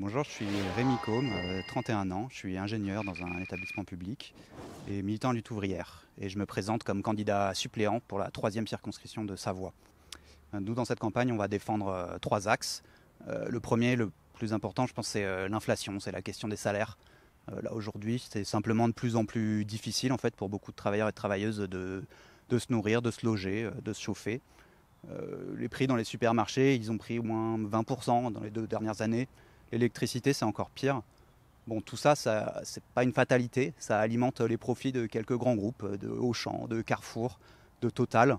Bonjour, je suis Rémi Côme, 31 ans, je suis ingénieur dans un établissement public et militant à Lutte ouvrière. Et je me présente comme candidat suppléant pour la 3e circonscription de Savoie. Nous, dans cette campagne, on va défendre 3 axes. Le premier, le plus important, je pense, c'est l'inflation, c'est la question des salaires. Là, aujourd'hui, c'est simplement de plus en plus difficile, en fait, pour beaucoup de travailleurs et de travailleuses de se nourrir, de se loger, de se chauffer. Les prix dans les supermarchés, ils ont pris au moins 20% dans les 2 dernières années. L'électricité, c'est encore pire. Bon, tout ça, c'est pas une fatalité. Ça alimente les profits de quelques grands groupes, de Auchan, de Carrefour, de Total.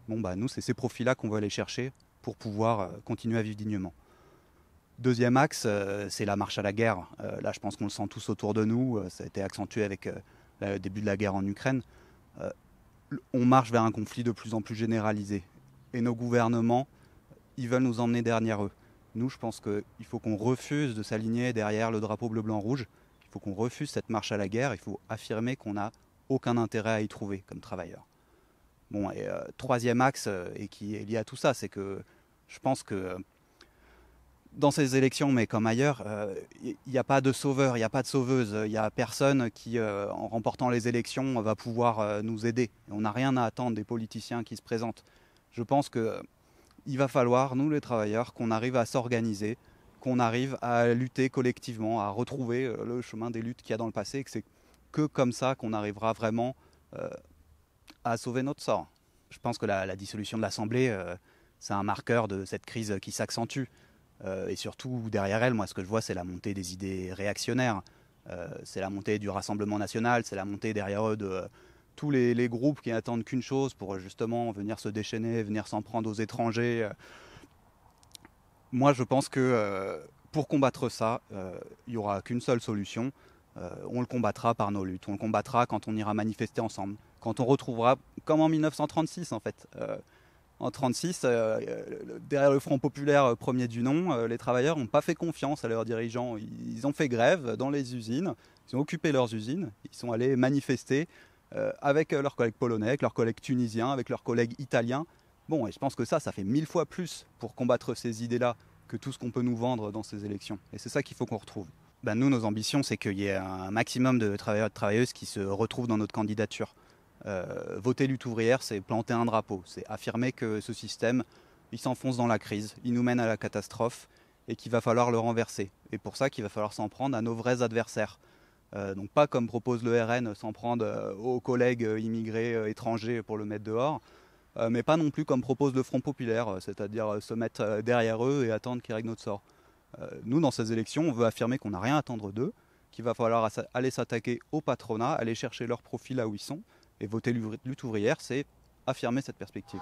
Bon, bah, nous, c'est ces profits-là qu'on veut aller chercher pour pouvoir continuer à vivre dignement. Deuxième axe, c'est la marche à la guerre. Là, je pense qu'on le sent tous autour de nous. Ça a été accentué avec le début de la guerre en Ukraine. Euh, on marche vers un conflit de plus en plus généralisé. Et nos gouvernements, ils veulent nous emmener derrière eux. Nous, je pense qu'il faut qu'on refuse de s'aligner derrière le drapeau bleu-blanc-rouge. Il faut qu'on refuse cette marche à la guerre. Il faut affirmer qu'on n'a aucun intérêt à y trouver comme travailleurs. Bon, et troisième axe, et qui est lié à tout ça, c'est que je pense que dans ces élections, mais comme ailleurs, il n'y a pas de sauveur, il n'y a pas de sauveuse. Il n'y a personne qui, en remportant les élections, va pouvoir nous aider. Et on n'a rien à attendre des politiciens qui se présentent. Je pense que il va falloir, nous les travailleurs, qu'on arrive à s'organiser, qu'on arrive à lutter collectivement, à retrouver le chemin des luttes qu'il y a dans le passé, et que c'est que comme ça qu'on arrivera vraiment euh, à sauver notre sort. Je pense que la dissolution de l'Assemblée, c'est un marqueur de cette crise qui s'accentue. Et surtout, derrière elle, moi, ce que je vois, c'est la montée des idées réactionnaires. C'est la montée du Rassemblement national, c'est la montée derrière eux de tous les groupes qui attendent qu'une chose pour justement venir se déchaîner, venir s'en prendre aux étrangers. Moi, je pense que pour combattre ça, il n'y aura qu'une seule solution. On le combattra par nos luttes. On le combattra quand on ira manifester ensemble. Quand on retrouvera, comme en 1936 en fait. En 1936, derrière le Front populaire premier du nom, les travailleurs n'ont pas fait confiance à leurs dirigeants. Ils ont fait grève dans les usines, ils ont occupé leurs usines, ils sont allés manifester avec leurs collègues polonais, avec leurs collègues tunisiens, avec leurs collègues italiens. Bon, et je pense que ça fait 1000 fois plus pour combattre ces idées-là que tout ce qu'on peut nous vendre dans ces élections. Et c'est ça qu'il faut qu'on retrouve. Ben nous, nos ambitions, c'est qu'il y ait un maximum de travailleurs et de travailleuses qui se retrouvent dans notre candidature. Voter lutte ouvrière, c'est planter un drapeau, c'est affirmer que ce système, il s'enfonce dans la crise, il nous mène à la catastrophe et qu'il va falloir le renverser. Et pour ça qu'il va falloir s'en prendre à nos vrais adversaires. Donc pas comme propose le RN, s'en prendre aux collègues immigrés étrangers pour le mettre dehors, mais pas non plus comme propose le Front populaire, c'est-à-dire se mettre derrière eux et attendre qu'ils règlent notre sort. Nous, dans ces élections, on veut affirmer qu'on n'a rien à attendre d'eux, qu'il va falloir aller s'attaquer au patronat, aller chercher leurs profits là où ils sont, et voter lutte ouvrière, c'est affirmer cette perspective.